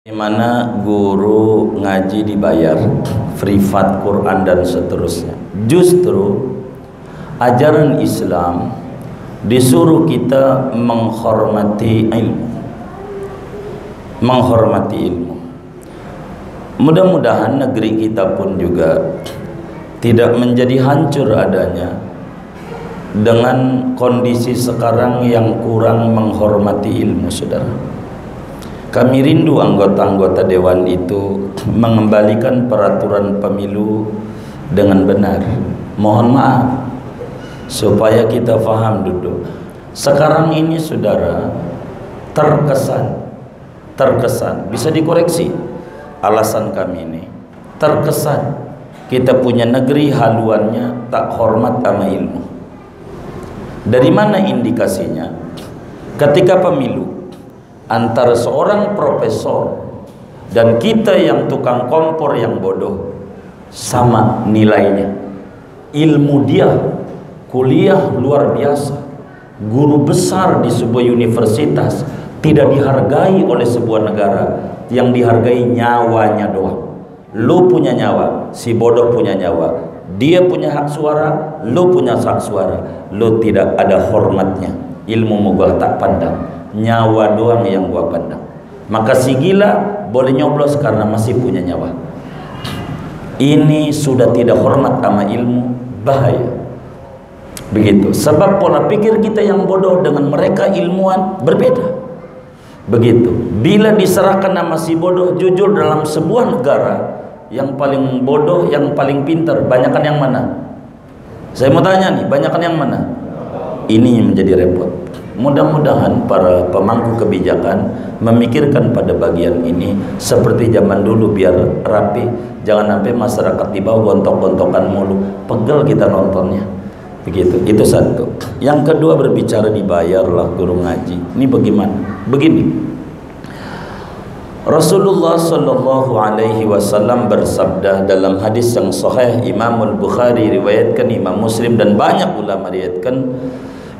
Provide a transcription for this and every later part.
Bagaimana guru ngaji dibayar, privat Quran dan seterusnya. Justru ajaran Islam disuruh kita menghormati ilmu. Menghormati ilmu. Mudah-mudahan negeri kita pun juga tidak menjadi hancur adanya dengan kondisi sekarang yang kurang menghormati ilmu, saudara. Kami rindu anggota-anggota dewan itu mengembalikan peraturan pemilu dengan benar. Mohon maaf, supaya kita faham duduk. Sekarang ini saudara, terkesan, bisa dikoreksi alasan kami ini. Terkesan kita punya negeri haluannya tak hormat sama ilmu. Dari mana indikasinya? Ketika pemilu, antara seorang profesor dan kita yang tukang kompor yang bodoh sama nilainya. Ilmu dia, kuliah luar biasa, guru besar di sebuah universitas, tidak dihargai oleh sebuah negara. Yang dihargai nyawanya doang. Lu punya nyawa, si bodoh punya nyawa, dia punya hak suara, lu punya hak suara. Lu tidak ada hormatnya. Ilmu gua tak pandang, nyawa doang yang gua pandang. Maka si gila boleh nyoblos karena masih punya nyawa. Ini sudah tidak hormat sama ilmu, bahaya. Begitu. Sebab pola pikir kita yang bodoh dengan mereka ilmuwan berbeda. Begitu. Bila diserahkan nama si bodoh, jujur dalam sebuah negara yang paling bodoh, yang paling pintar, banyakan yang mana? Saya mau tanya nih, banyakan yang mana? Ini yang menjadi repot. Mudah-mudahan para pemangku kebijakan memikirkan pada bagian ini seperti zaman dulu biar rapi. Jangan sampai masyarakat di bawah gontok-gontokan mulu, pegel kita nontonnya. Begitu. Itu satu. Yang kedua, berbicara dibayarlah guru ngaji. Ini bagaimana? Begini. Rasulullah sallallahu alaihi wasallam bersabda dalam hadis yang sahih, Imam Al-Bukhari riwayatkan, Imam Muslim dan banyak ulama riwayatkan,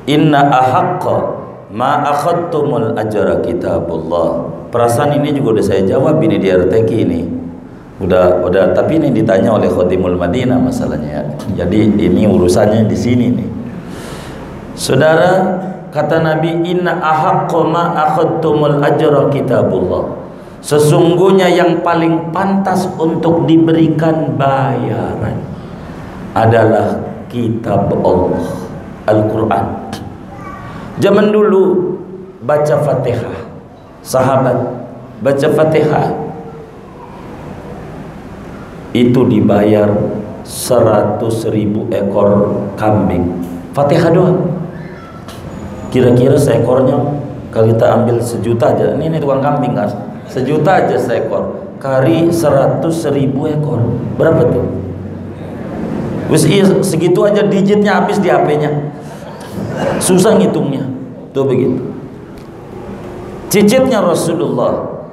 inna ahaqqa ma akhadtumul ajra kitabullah. Perasaan ini juga udah saya jawab ini di RTQ ini. Udah, tapi ini ditanya oleh Khodimul Madinah masalahnya. Jadi ini urusannya di sini nih. Saudara, kata Nabi, inna ahaqqa ma akhadtumul ajra kitabullah. Sesungguhnya yang paling pantas untuk diberikan bayaran adalah kitab Allah, Al-Quran. Zaman dulu baca Fatihah, sahabat baca Fatihah itu dibayar 100.000 ekor kambing. Fatihah doang. Kira-kira seekornya kalau kita ambil 1 juta aja, ini tukang kambing kan, 1 juta aja seekor, kali 100.000 ekor, berapa tuh? Segitu aja digitnya habis di HP-nya. Susah ngitungnya. Tuh begitu. Cicitnya Rasulullah,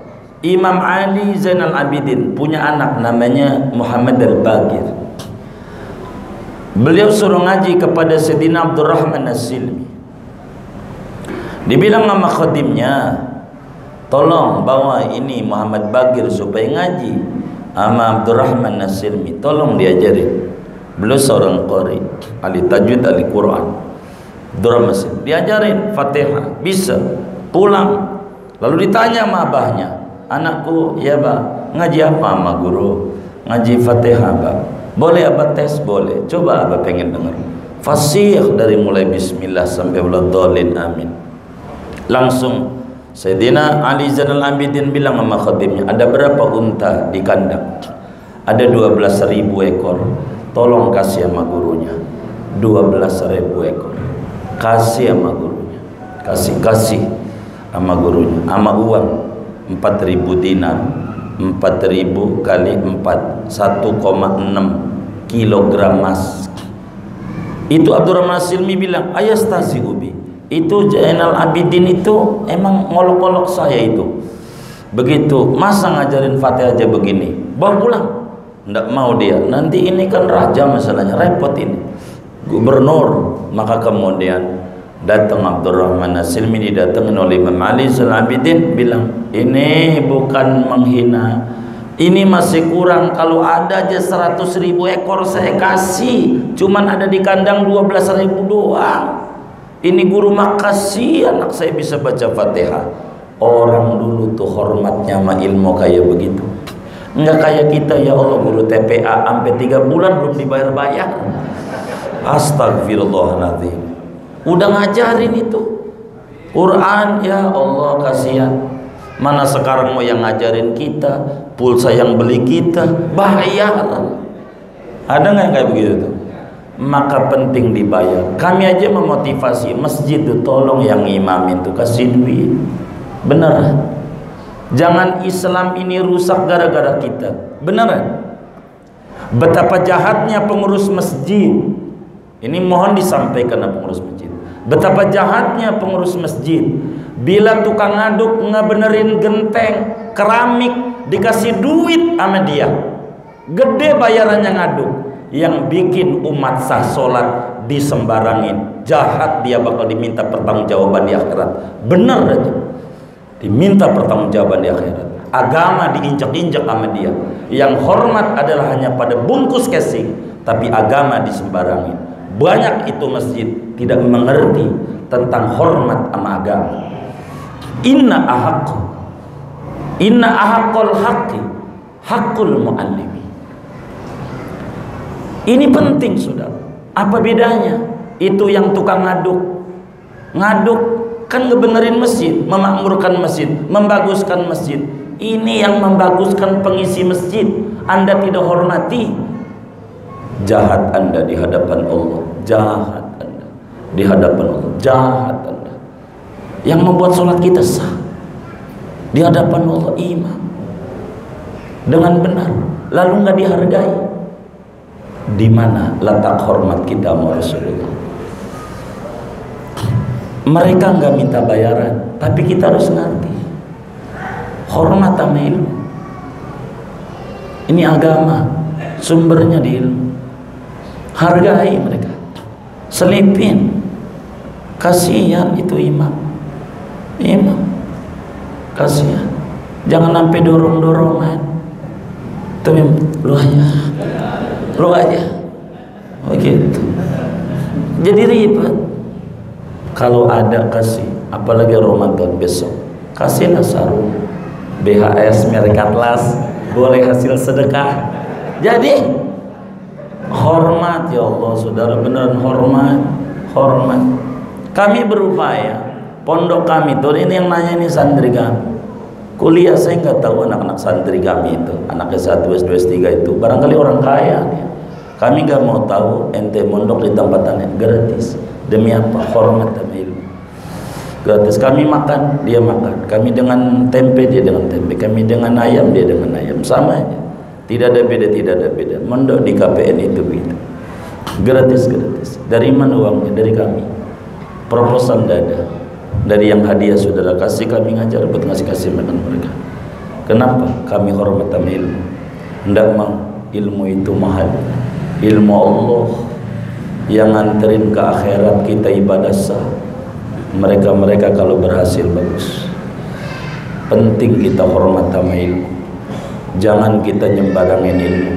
Imam Ali Zainal Abidin punya anak namanya Muhammad Al-Baqir. Beliau suruh ngaji kepada Sayyidina Abdurrahman As-Silmi. Dibilang sama khadimnya, tolong bawa ini Muhammad Baqir supaya ngaji sama Abdurrahman As-Silmi, tolong diajarin. Beliau seorang qari, ahli tajwid, ahli Quran. Abdurrahman As-Silmi diajarin Fatihah, bisa. Pulang lalu ditanya sama abahnya, anakku, ya Pak, ngaji apa sama guru? Ngaji Fatihah Pak. Boleh abah tes? Boleh. Coba abah pengen dengar fasih dari mulai bismillah sampai waladhdallin amin. Langsung Sayyidina Ali Zainal Abidin bilang sama khadimnya, ada berapa unta di kandang? Ada 12.000 ekor. Tolong kasih sama gurunya 12.000 ekor. Kasih sama gurunya. Kasih sama gurunya. Sama uang 4.000 dinar. 4.000 kali 4, 1,6 kilogram emas. Itu Abdurrahman As-Silmi bilang, ayastazi ubi. Itu Zainal Abidin itu emang ngolok-ngolok saya itu. Begitu, masa ngajarin Fatihah aja begini, bawa pulang. Nggak mau dia. Nanti ini kan raja masalahnya, repot ini. Gubernur. Maka kemudian Datang Abdurrahman As-Silmi, didatangin oleh Imam Ali Zainal Abidin, bilang ini bukan menghina, ini masih kurang. Kalau ada aja 100.000 ekor saya kasih, cuman ada di kandang 12.000 doang. Ini guru makasih anak saya bisa baca Fatihah. Orang dulu tuh hormatnya sama ilmu kayak begitu. Enggak kayak kita, ya Allah guru TPA sampai 3 bulan belum dibayar-bayar. Astagfirullahaladzim. Udah ngajarin itu Quran, ya Allah kasihan. Mana sekarang mau yang ngajarin kita, pulsa yang beli kita bayar. Ada nggak kayak begitu tuh? Maka penting dibayar. Kami aja memotivasi masjid tuh, tolong yang imamin tuh kasih duit. Beneran. Jangan Islam ini rusak gara-gara kita. Beneran. Betapa jahatnya pengurus masjid. Ini mohon disampaikan kepada pengurus masjid. Betapa jahatnya pengurus masjid. Bila tukang ngaduk ngebenerin genteng keramik, dikasih duit sama dia, gede bayarannya ngaduk. Yang bikin umat sah sholat disembarangin, jahat, dia bakal diminta pertanggungjawaban di akhirat. Bener aja diminta pertanggungjawaban di akhirat. Agama diinjak-injak sama dia. Yang hormat adalah hanya pada bungkus casing, tapi agama disembarangin. Banyak itu masjid tidak mengerti tentang hormat sama agama. Inna ahaqqul haqqi haqqul muallimi. Ini penting, saudara. Apa bedanya? Itu yang tukang ngaduk kan ngebenerin masjid, memakmurkan masjid, membaguskan masjid. Ini yang membaguskan pengisi masjid. Anda tidak hormati, jahat Anda di hadapan Allah. Jahat Anda di hadapan Allah. Jahat Anda. Yang membuat sholat kita sah di hadapan Allah, imam dengan benar, lalu nggak dihargai. Di mana letak hormat kita sama Rasulullah? Mereka nggak minta bayaran, tapi kita harus ngerti hormat sama ilmu. Ini agama, sumbernya di ilmu. Hargai mereka, selipin. Kasihan itu imam, kasihan. Jangan sampai dorong-dorongan. Tuh lu aja, begitu. Jadi ribet. Kalau ada kasih, apalagi Ramadan besok, kasihlah sarung BHS merek Atlas, boleh hasil sedekah. Jadi hormat, ya Allah, saudara, beneran hormat. Kami berupaya, pondok kami tuh, ini yang nanya ini santri kami. Kuliah saya nggak tahu anak-anak santri kami itu, anak S1, S2, S3 itu barangkali orang kaya dia. Kami nggak mau tahu ente mondok di tempat-tempat gratis. Demi apa? Hormat sama ilmu. Gratis. Kami makan, dia makan. Kami dengan tempe, dia dengan tempe. Kami dengan ayam, dia dengan ayam. Sama aja. Tidak ada beda. Mondok di KPN itu begitu. Gratis. Dari mana uangnya? Dari kami. Proposal tidak ada. Dari yang hadiah saudara kasih, kami ngajar buat kasih makan mereka. Kenapa? Kami hormat sama ilmu. Tidak mau ilmu itu mahal. Ilmu Allah yang nganterin ke akhirat kita ibadah sah. Mereka kalau berhasil bagus. Penting kita hormat sama ilmu. Jangan kita nyembarangin ilmu.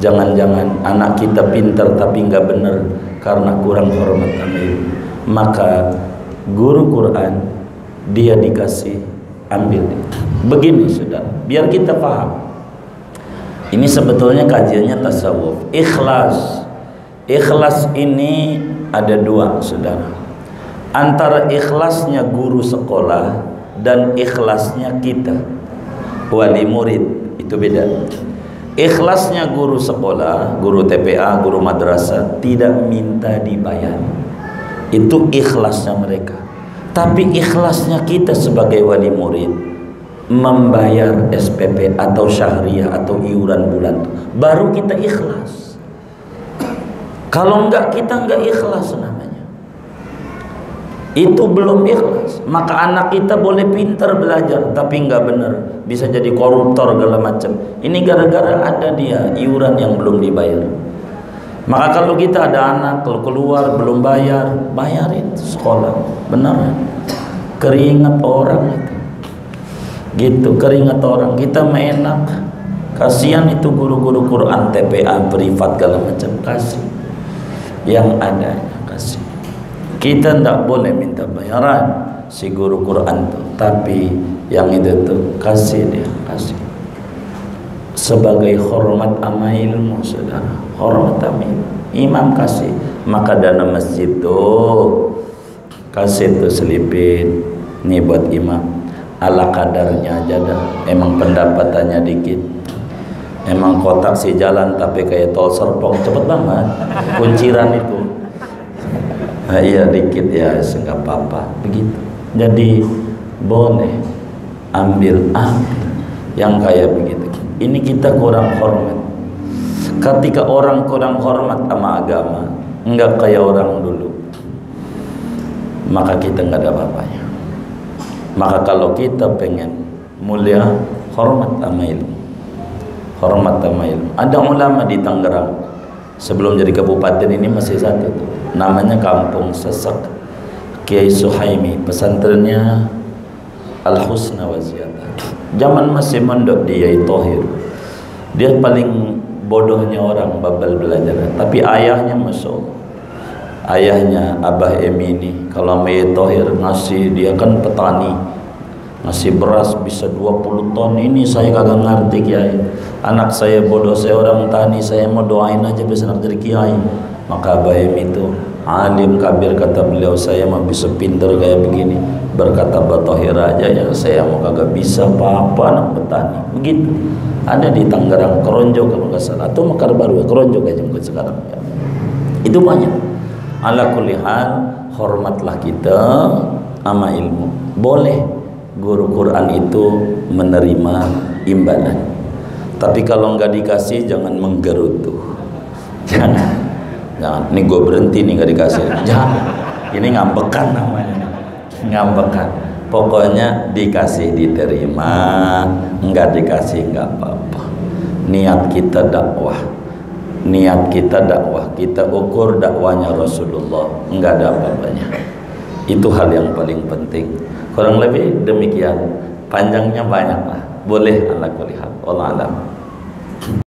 Jangan-jangan anak kita pintar tapi nggak benar karena kurang hormat sama ilmu. Maka guru Quran dia dikasih, ambil. Begini saudara, biar kita paham. Ini sebetulnya kajiannya tasawuf. Ikhlas ini ada dua, saudara. Antara ikhlasnya guru sekolah dan ikhlasnya kita wali murid, itu beda. Ikhlasnya guru sekolah, guru TPA, guru madrasah tidak minta dibayar. Itu ikhlasnya mereka. Tapi ikhlasnya kita sebagai wali murid membayar SPP atau syahriah atau iuran bulan, baru kita ikhlas. Kalau enggak, kita enggak ikhlas namanya. Itu belum ikhlas. Maka anak kita boleh pintar belajar tapi enggak benar, bisa jadi koruptor segala macam. Ini gara-gara ada dia iuran yang belum dibayar. Maka kalau kita ada anak, kalau keluar belum bayar, bayarin sekolah, beneran. Keringat orang itu, gitu, keringat orang. Kita enak, kasihan itu guru-guru Quran, TPA, privat, segala macam, kasih. Yang ada, kasih. Kita tidak boleh minta bayaran si guru Quran tuh, tapi yang itu tuh kasih dia, kasih. Sebagai hormat ama ilmu, saudara, hormat ama ilmu. Imam kasih, maka dana masjid tuh kasih tuh selipin nih buat imam, ala kadarnya aja dah. Emang pendapatannya dikit, emang kotak si jalan tapi kayak tol Serpong cepet banget kunciran itu. Nah, iya dikit ya, enggak apa-apa begitu. Jadi boleh ambil yang kayak begitu. Ini kita kurang hormat. Ketika orang kurang hormat sama agama, enggak kayak orang dulu, maka kita enggak ada apa-apanya. Maka kalau kita pengen mulia, hormat sama ilmu, hormat sama ilmu. Ada ulama di Tangerang sebelum jadi kabupaten ini masih satu tuh, namanya Kampung Sesek, Kiai Suhaimi, pesantrennya Al Husna wa Ziyadah. Zaman masih mondok di Yai Thohir, dia paling bodohnya orang, babal belajar. Tapi ayahnya masya Allah, ayahnya Abah Emini, kalau sama Yai Thohir ngasih, dia kan petani, ngasih beras bisa 20 ton. Ini saya kagak ngerti kiai, anak saya bodoh, saya orang tani, saya mau doain aja bisa jadi kiai. Maka Abah Emini itu alim kabir, kata beliau, saya mah bisa pinter kayak begini berkata Abah Thohir aja ya, saya mau kagak bisa apa-apa anak petani. Begitu ada di Tangerang, Keronjo kalau nggak salah, atau Mekar Baru, Keronjo kayaknya mungkin sekarang ya. Itu banyak. Ala kulli hal, hormatlah kita sama ilmu. Boleh guru Quran itu menerima imbalan, tapi kalau nggak dikasih jangan menggerutu. Jangan, ini gue berhenti nih nggak dikasih. Jangan, ini ngambekan namanya, ngambekan. Pokoknya dikasih diterima, enggak dikasih enggak apa-apa. Niat kita dakwah, niat kita dakwah, kita ukur dakwanya Rasulullah, enggak ada apa-apanya. Itu hal yang paling penting. Kurang lebih demikian. Panjangnya banyak lah, boleh ala kulli hal. Wallahu a'lam.